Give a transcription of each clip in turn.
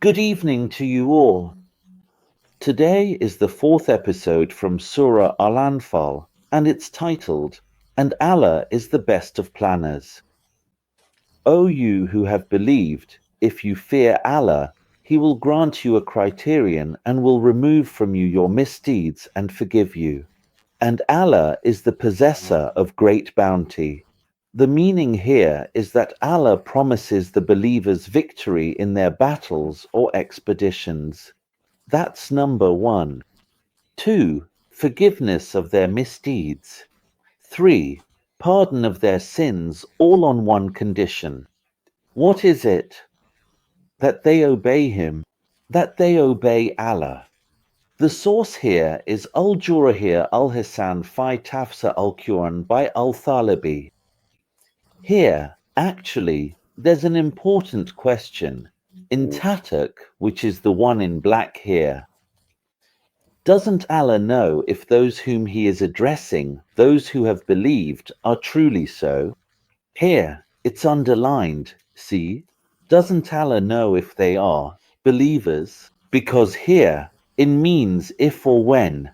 Good evening to you all. Today is the fourth episode from Surah Al-Anfal, and it's titled, "And Allah is the best of planners." O you who have believed, if you fear Allah, He will grant you a criterion and will remove from you your misdeeds and forgive you. And Allah is the possessor of great bounty. The meaning here is that Allah promises the believers victory in their battles or expeditions. That's number 1. 2. Forgiveness of their misdeeds. 3. Pardon of their sins, all on one condition. What is it? That they obey Him, that they obey Allah. The source here is Al-Jurahir Al-Hisan Fi Tafsir Al-Quran by Al-Thalabi. Here, actually, there's an important question. In Tatuk, which is the one in black here, doesn't Allah know if those whom He is addressing, those who have believed, are truly so? Here, it's underlined, see? Doesn't Allah know if they are believers? Because here, it means if or when.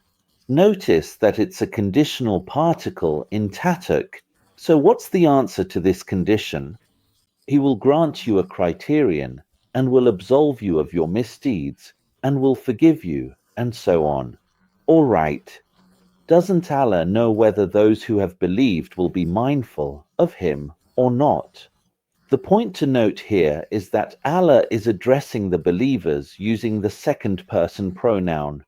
Notice that it's a conditional particle in Tatuk. So what's the answer to this condition? He will grant you a criterion, and will absolve you of your misdeeds, and will forgive you, and so on. All right. Doesn't Allah know whether those who have believed will be mindful of Him or not? The point to note here is that Allah is addressing the believers using the second person pronoun.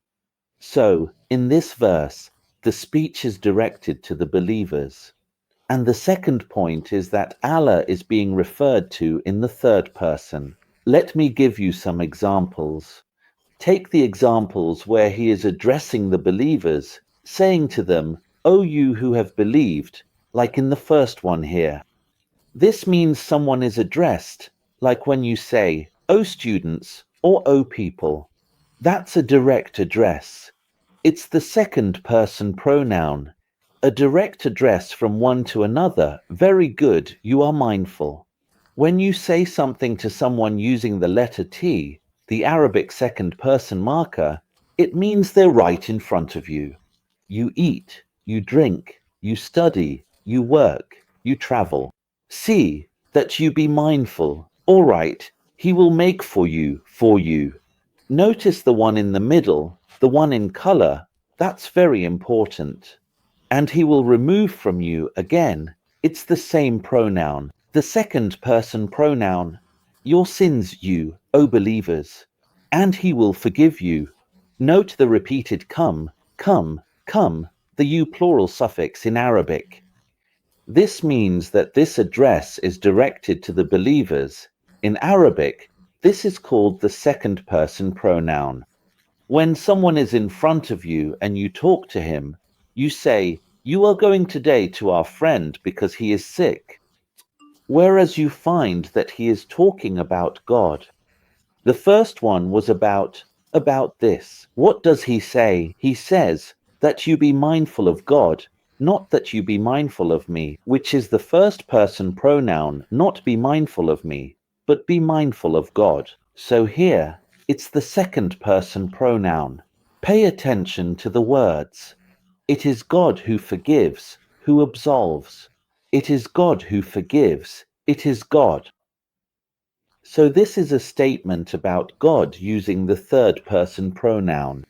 So, in this verse, the speech is directed to the believers. And the second point is that Allah is being referred to in the third person. Let me give you some examples. Take the examples where He is addressing the believers, saying to them, "O you who have believed," like in the first one here. This means someone is addressed, like when you say, "O students," or "O people." That's a direct address. It's the second person pronoun. A direct address from one to another. Very good, you are mindful. When you say something to someone using the letter T, the Arabic second person marker, it means they're right in front of you. You eat, you drink, you study, you work, you travel. See that you be mindful. All right, He will make for you. Notice the one in the middle, the one in color. That's very important. And He will remove from you again. It's the same pronoun, the second person pronoun. Your sins, you, O believers. And He will forgive you. Note the repeated come, the you plural suffix in Arabic. This means that this address is directed to the believers. In Arabic, this is called the second person pronoun. When someone is in front of you and you talk to him, you say, "You are going today to our friend because he is sick." Whereas you find that he is talking about God. The first one was about this. What does he say? He says, that you be mindful of God, not that you be mindful of me, which is the first person pronoun, not be mindful of me, but be mindful of God. So here, it's the second person pronoun. Pay attention to the words. It is God who forgives, who absolves. It is God who forgives. It is God. So this is a statement about God using the third person pronoun.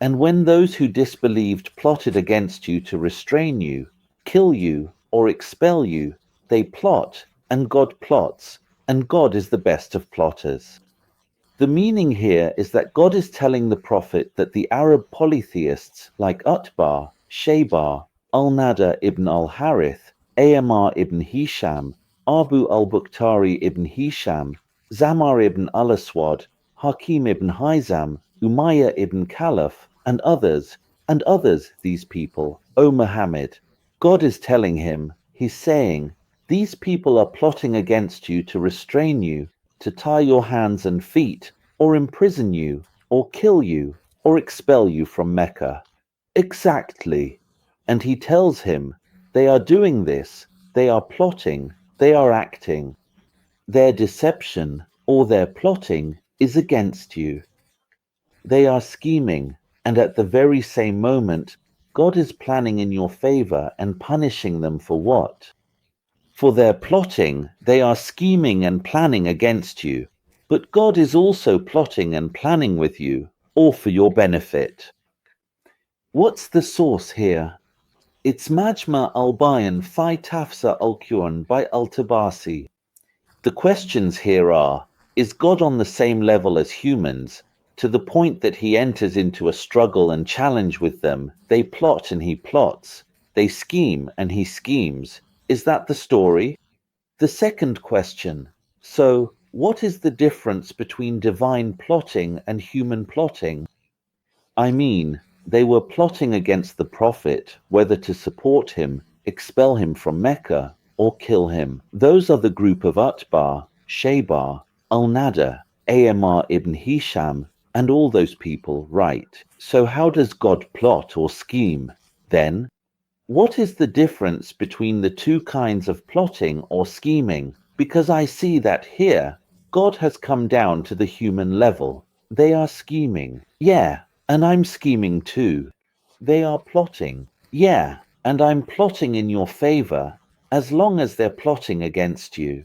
And when those who disbelieved plotted against you to restrain you, kill you, or expel you, they plot, and God plots, and God is the best of plotters. The meaning here is that God is telling the Prophet that the Arab polytheists like Utbah, Shayba, Al-Nada ibn al-Harith, Amr ibn Hisham, Abu al-Bukhtari ibn Hisham, Zamar ibn al-Aswad, Hakim ibn Hizam, Umayyah ibn Khalaf, and others, these people, O Muhammad. God is telling him, He's saying, these people are plotting against you to restrain you, to tie your hands and feet, or imprison you, or kill you, or expel you from Mecca. Exactly. And he tells him, they are doing this, they are plotting, they are acting. Their deception, or their plotting, is against you. They are scheming, and at the very same moment, God is planning in your favor and punishing them for what? For their plotting, they are scheming and planning against you, but God is also plotting and planning with you, all for your benefit. What's the source here? It's Majma al-Bayan fi Tafsir al-Quran by al-Tabasi. The questions here are, is God on the same level as humans, to the point that he enters into a struggle and challenge with them? They plot and he plots. They scheme and he schemes. Is that the story? The second question, so what is the difference between divine plotting and human plotting? I mean, they were plotting against the Prophet, whether to support him, expel him from Mecca, or kill him. Those are the group of Utbah, Shayba, Al-Nada, Amr ibn Hisham, and all those people, right? So how does God plot or scheme, then? What is the difference between the two kinds of plotting or scheming? Because I see that here, God has come down to the human level. They are scheming. Yeah, and I'm scheming too. They are plotting. Yeah, and I'm plotting in your favor, as long as they're plotting against you.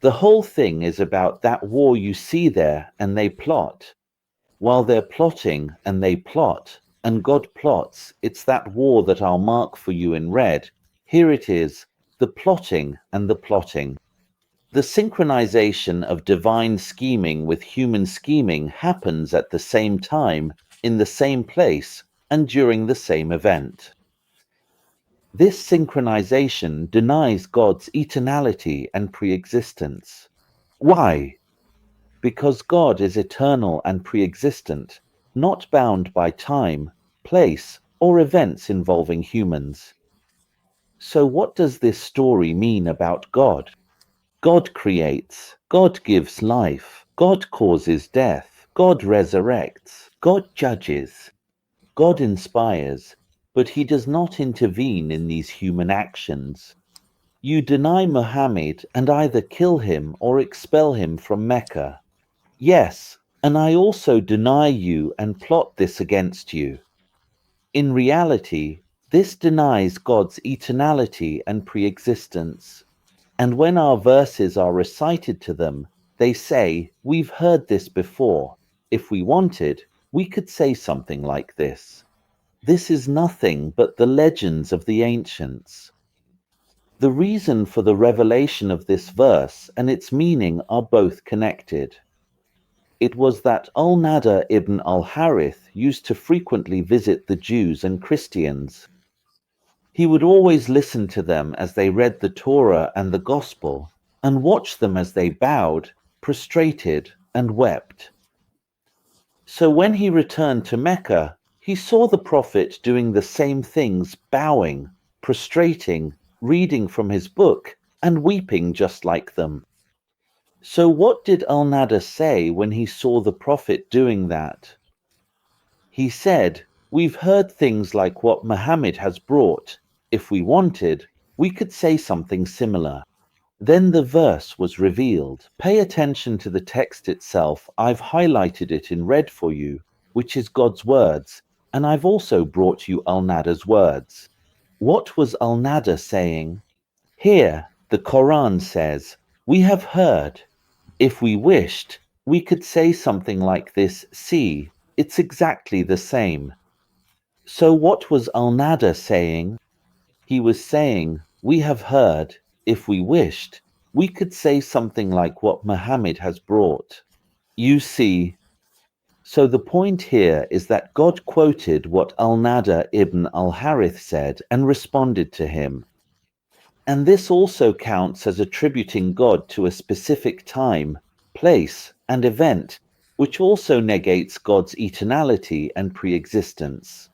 The whole thing is about that war you see there, and they plot. While they're plotting and they plot, and God plots, it's that war that I'll mark for you in red. Here it is, the plotting and the plotting. The synchronization of divine scheming with human scheming happens at the same time, in the same place, and during the same event. This synchronization denies God's eternality and pre-existence. Why? Because God is eternal and pre-existent, not bound by time, place, or events involving humans. So what does this story mean about God? God creates, God gives life, God causes death, God resurrects, God judges, God inspires, but he does not intervene in these human actions. You deny Muhammad and either kill him or expel him from Mecca. Yes, and I also deny you and plot this against you. In reality, this denies God's eternality and pre-existence. And when our verses are recited to them, they say, we've heard this before. If we wanted, we could say something like this. This is nothing but the legends of the ancients. The reason for the revelation of this verse and its meaning are both connected. It was that al-Nada ibn al-Harith used to frequently visit the Jews and Christians. He would always listen to them as they read the Torah and the Gospel, and watch them as they bowed, prostrated, and wept. So when he returned to Mecca, he saw the Prophet doing the same things, bowing, prostrating, reading from his book, and weeping just like them. So what did al-Nada say when he saw the Prophet doing that? He said, we've heard things like what Muhammad has brought. If we wanted, we could say something similar. Then the verse was revealed. Pay attention to the text itself. I've highlighted it in red for you, which is God's words, and I've also brought you al-Nada's words. What was al-Nada saying? Here, the Quran says, we have heard. If we wished, we could say something like this. See, it's exactly the same. So what was al-Nada saying? He was saying, we have heard. If we wished, we could say something like what Muhammad has brought. You see, so the point here is that God quoted what al-Nada ibn al-Harith said and responded to him. And this also counts as attributing God to a specific time, place, and event, which also negates God's eternality and pre-existence.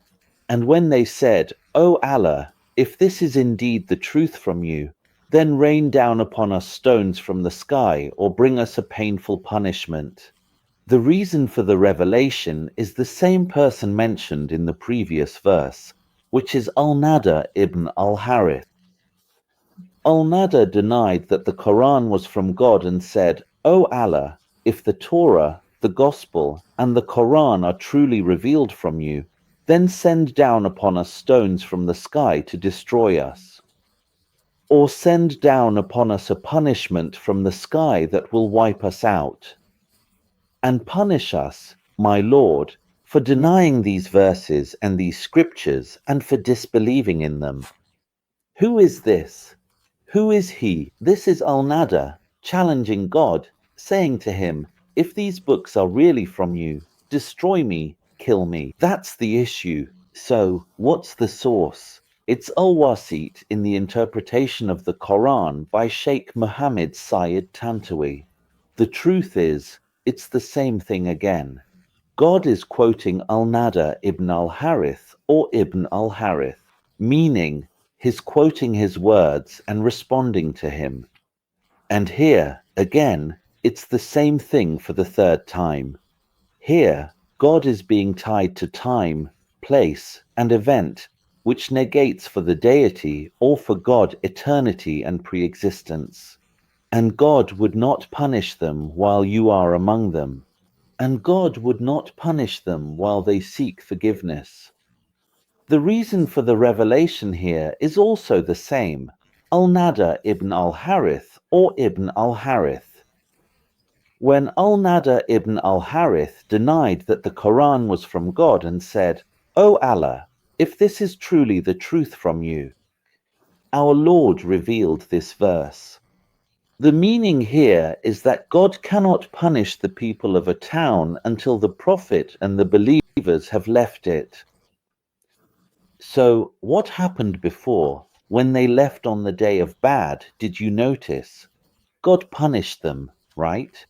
And when they said, O Allah, if this is indeed the truth from you, then rain down upon us stones from the sky or bring us a painful punishment. The reason for the revelation is the same person mentioned in the previous verse, which is al-Nada ibn al-Harith. Al-Nada denied that the Quran was from God and said, O Allah, if the Torah, the Gospel, and the Quran are truly revealed from you, then send down upon us stones from the sky to destroy us. Or send down upon us a punishment from the sky that will wipe us out. And punish us, my Lord, for denying these verses and these scriptures and for disbelieving in them. Who is this? Who is he? This is Al-Nada, challenging God, saying to him, if these books are really from you, destroy me, kill me. That's the issue. So, what's the source? It's Al-Wasit in the interpretation of the Quran by Sheikh Mohammed Syed Tantawi. The truth is, it's the same thing again. God is quoting Al-Nada ibn al-Harith or Ibn al-Harith, meaning he's quoting his words and responding to him. And here, again, it's the same thing for the third time. Here, God is being tied to time, place, and event, which negates for the deity or for God eternity and pre-existence. And God would not punish them while you are among them. And God would not punish them while they seek forgiveness. The reason for the revelation here is also the same, Al-Nada ibn al-Harith or Ibn al-Harith. When Al-Nada ibn al-Harith denied that the Quran was from God and said, O Allah, if this is truly the truth from you, our Lord revealed this verse. The meaning here is that God cannot punish the people of a town until the Prophet and the believers have left it. So, what happened before? When they left on the day of Bad, did you notice? God punished them, right?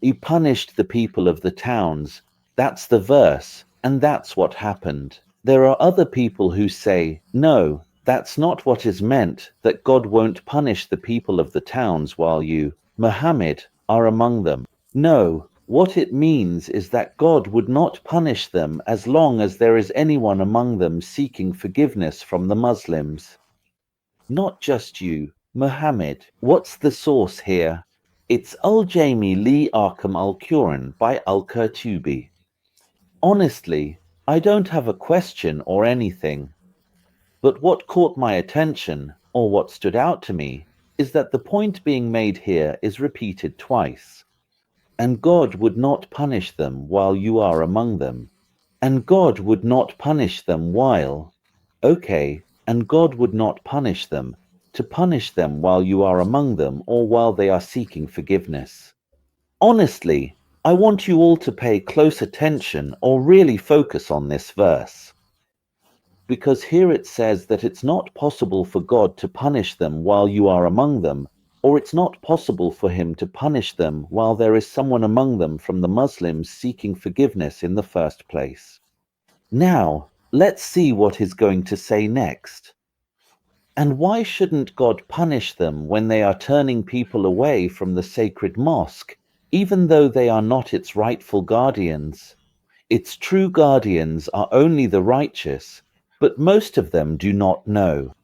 He punished the people of the towns. That's the verse, and that's what happened. There are other people who say, no, that's not what is meant, that God won't punish the people of the towns while you, Muhammad, are among them. No, what it means is that God would not punish them as long as there is anyone among them seeking forgiveness from the Muslims. Not just you, Muhammad. What's the source here? It's Al-Jami li Arkham al-Quran by Al-Qurtubi. Honestly, I don't have a question or anything. But what caught my attention, or what stood out to me, is that the point being made here is repeated twice. And God would not punish them while you are among them. And God would not punish them while. Okay, and God would not punish them, to punish them while you are among them or while they are seeking forgiveness. Honestly, I want you all to pay close attention or really focus on this verse. Because here it says that it's not possible for God to punish them while you are among them, or it's not possible for him to punish them while there is someone among them from the Muslims seeking forgiveness in the first place. Now, let's see what he's going to say next. And why shouldn't God punish them when they are turning people away from the sacred mosque, even though they are not its rightful guardians? Its true guardians are only the righteous, but most of them do not know.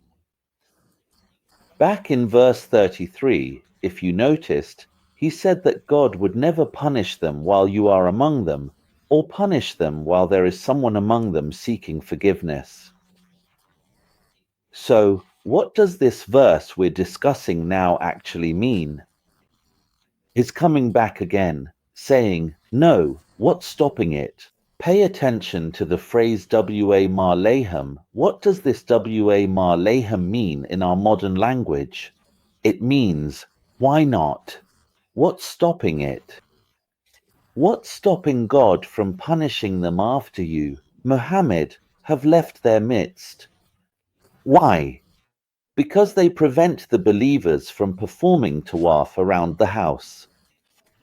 Back in verse 33, if you noticed, he said that God would never punish them while you are among them, or punish them while there is someone among them seeking forgiveness. So, what does this verse we're discussing now actually mean? He's coming back again, saying, no, what's stopping it? Pay attention to the phrase wa ma lahum. What does this wa ma lahum mean in our modern language? It means, why not? What's stopping it? What's stopping God from punishing them after you, Muhammad, have left their midst? Why? Because they prevent the believers from performing tawaf around the house.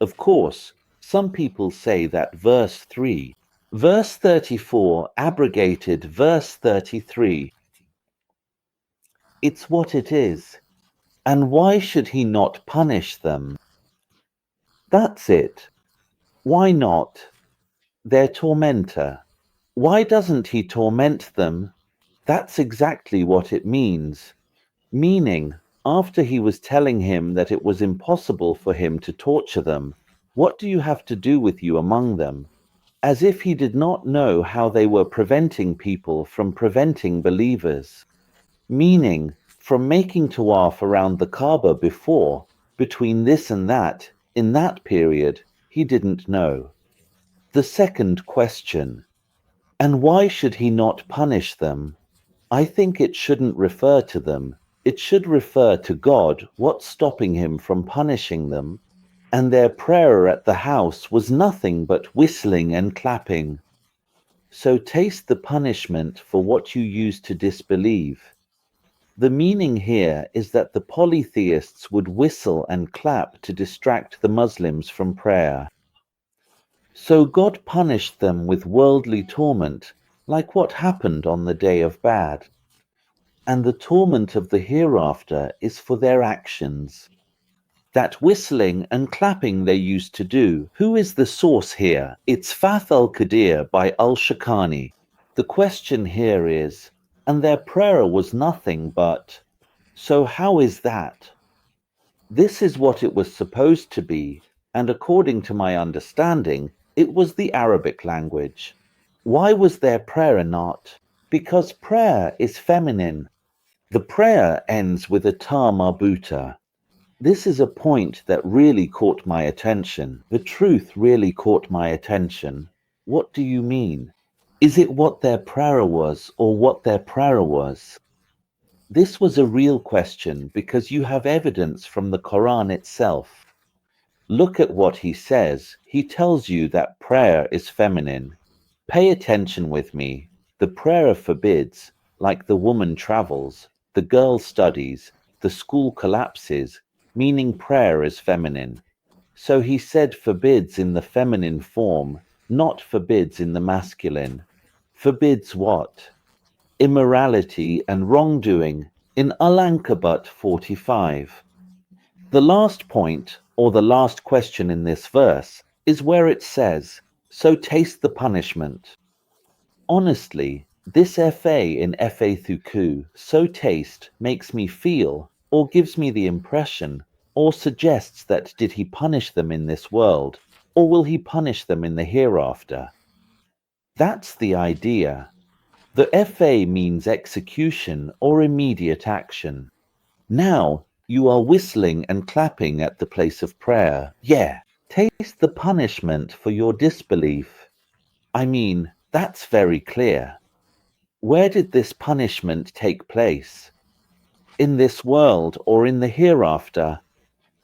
Of course, some people say that verse 34 abrogated verse 33. It's what it is. And why should he not punish them? That's it. Why not? Their tormentor. Why doesn't he torment them? That's exactly what it means. Meaning, after he was telling him that it was impossible for him to torture them, What do you have to do with you among them? As if he did not know how they were preventing people from preventing believers. Meaning, from making tawaf around the Kaaba before, between this and that, in that period, he didn't know. The second question. And why should he not punish them? I think it shouldn't refer to them. It should refer to God, what's stopping him from punishing them. And their prayer at the house was nothing but whistling and clapping. So taste the punishment for what you used to disbelieve. The meaning here is that the polytheists would whistle and clap to distract the Muslims from prayer. So God punished them with worldly torment, like what happened on the day of Bad. And the torment of the hereafter is for their actions. That whistling and clapping they used to do, who is the source here? It's Fath al-Qadir by al-Shakani. The question here is, and their prayer was nothing but, so how is that? This is what it was supposed to be, and according to my understanding, it was the Arabic language. Why was their prayer not? Because prayer is feminine. The prayer ends with a ta marbuta. This is a point that really caught my attention. The truth really caught my attention. What do you mean? Is it what their prayer was, or what their prayer was? This was a real question because you have evidence from the Quran itself. Look at what he says. He tells you that prayer is feminine. Pay attention with me. The prayer forbids, like the woman travels, the girl studies, the school collapses, meaning prayer is feminine. So he said forbids in the feminine form, not forbids in the masculine. Forbids what? Immorality and wrongdoing in Al-Ankabut 45. The last point, or the last question in this verse, is where it says, so taste the punishment. Honestly, this FA in FA Thuku, so taste, makes me feel, or gives me the impression, or suggests that did he punish them in this world, or will he punish them in the hereafter? That's the idea. The FA means execution or immediate action. Now, you are whistling and clapping at the place of prayer. Yeah, taste the punishment for your disbelief. I mean, that's very clear. Where did this punishment take place? In this world or in the hereafter?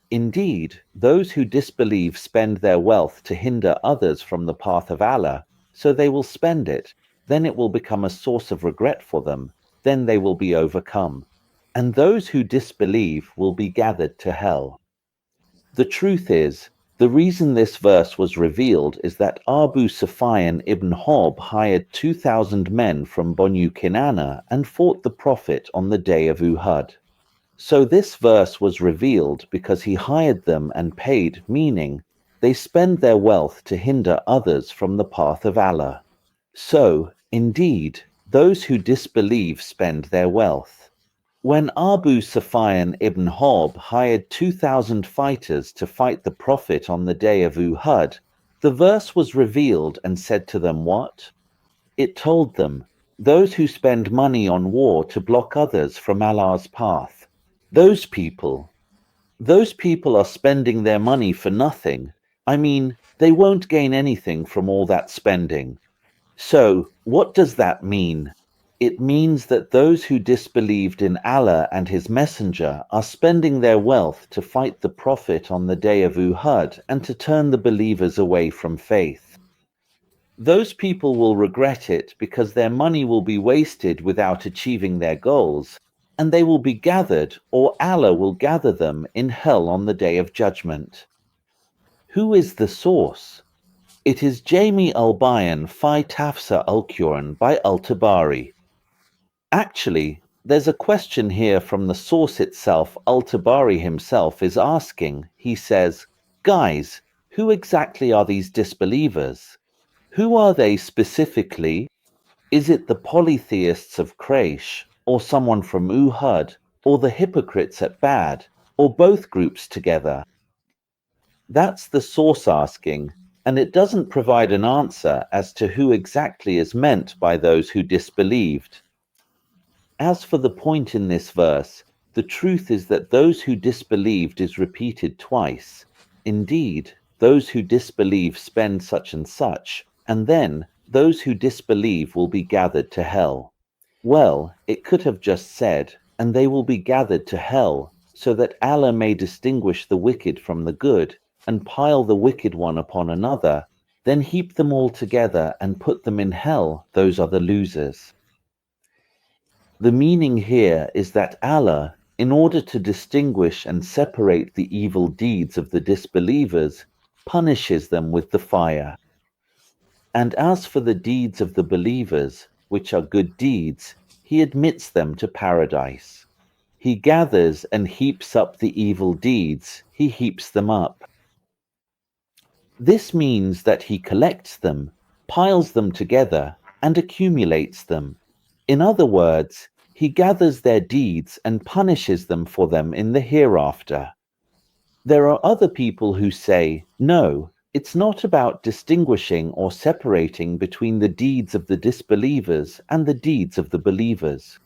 Indeed, those who disbelieve spend their wealth to hinder others from the path of Allah, so they will spend it. Then it will become a source of regret for them. Then they will be overcome. And those who disbelieve will be gathered to hell. The truth is, the reason this verse was revealed is that Abu Sufyan ibn Harb hired 2,000 men from Banu Kinana and fought the Prophet on the day of Uhud. So this verse was revealed because he hired them and paid, meaning they spend their wealth to hinder others from the path of Allah. So, indeed, those who disbelieve spend their wealth. When Abu Sufyan ibn Harb hired 2,000 fighters to fight the Prophet on the day of Uhud, the verse was revealed and said to them what? It told them, those who spend money on war to block others from Allah's path, those people are spending their money for nothing. I mean, they won't gain anything from all that spending. So, what does that mean? It means that those who disbelieved in Allah and His Messenger are spending their wealth to fight the Prophet on the day of Uhud and to turn the believers away from faith. Those people will regret it because their money will be wasted without achieving their goals, and they will be gathered, or Allah will gather them in hell on the day of judgment. Who is the source? It is Jami al-Bayan fi Tafsir al-Quran by al-Tabari. Actually, there's a question here from the source itself. Al-Tabari himself is asking. He says, guys, who exactly are these disbelievers? Who are they specifically? Is it the polytheists of Quraysh, or someone from Uhud, or the hypocrites at Bad, or both groups together? That's the source asking, and it doesn't provide an answer as to who exactly is meant by those who disbelieved. As for the point in this verse, the truth is that those who disbelieved is repeated twice. Indeed, those who disbelieve spend such and then those who disbelieve will be gathered to hell. Well, it could have just said, and they will be gathered to hell, so that Allah may distinguish the wicked from the good, and pile the wicked one upon another, then heap them all together and put them in hell. Those are the losers. The meaning here is that Allah, in order to distinguish and separate the evil deeds of the disbelievers, punishes them with the fire. And as for the deeds of the believers, which are good deeds, He admits them to paradise. He gathers and heaps up the evil deeds, He heaps them up. This means that He collects them, piles them together, and accumulates them. In other words, He gathers their deeds and punishes them for them in the hereafter. There are other people who say, no, it's not about distinguishing or separating between the deeds of the disbelievers and the deeds of the believers,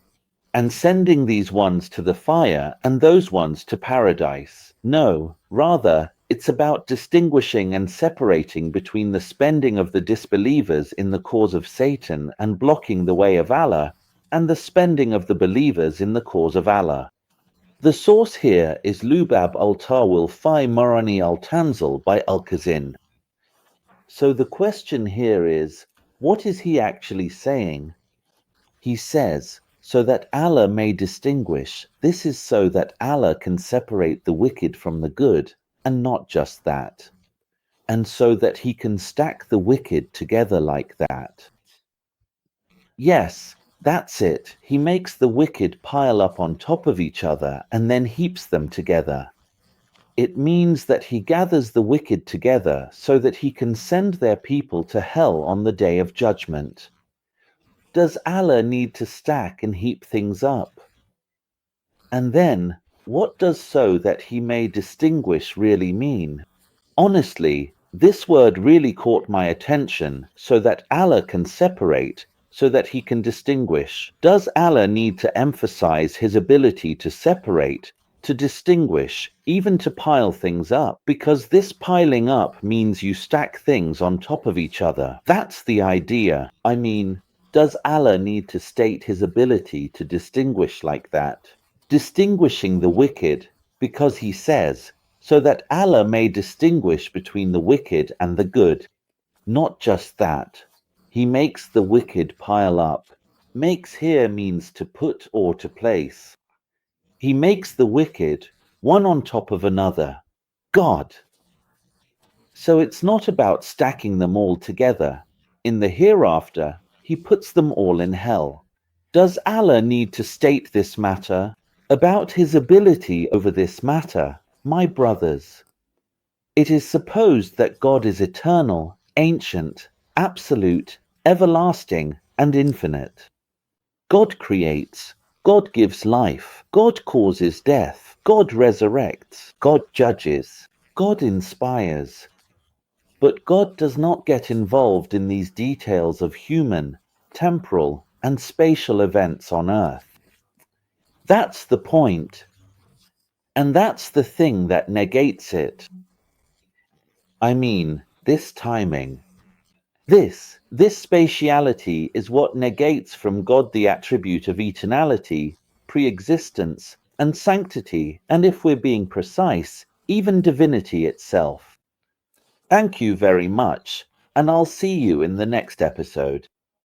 and sending these ones to the fire and those ones to paradise. No, rather, it's about distinguishing and separating between the spending of the disbelievers in the cause of Satan and blocking the way of Allah, and the spending of the believers in the cause of Allah. The source here is Lubab al-Tawil fi Marani al-Tanzil by Al-Kazin. So the question here is, what is he actually saying? He says, so that Allah may distinguish. This is so that Allah can separate the wicked from the good, and not just that. And so that He can stack the wicked together like that. Yes, that's it. He makes the wicked pile up on top of each other and then heaps them together. It means that He gathers the wicked together so that He can send their people to hell on the day of judgment. Does Allah need to stack and heap things up? And then, what does so that He may distinguish really mean? Honestly, this word really caught my attention, so that Allah can separate, so that He can distinguish. Does Allah need to emphasize His ability to separate, to distinguish, even to pile things up? Because this piling up means you stack things on top of each other. That's the idea. I mean, does Allah need to state His ability to distinguish like that? Distinguishing the wicked, because He says, so that Allah may distinguish between the wicked and the good. Not just that. He makes the wicked pile up. Makes here means to put or to place. He makes the wicked, one on top of another. God. So it's not about stacking them all together. In the hereafter, He puts them all in hell. Does Allah need to state this matter? About His ability over this matter, my brothers. It is supposed that God is eternal, ancient, absolute, everlasting, and infinite. God creates, God gives life, God causes death, God resurrects, God judges, God inspires. But God does not get involved in these details of human, temporal, and spatial events on earth. That's the point. And that's the thing that negates it. I mean, this timing. This spatiality is what negates from God the attribute of eternality, pre-existence, and sanctity, and if we're being precise, even divinity itself. Thank you very much, and I'll see you in the next episode.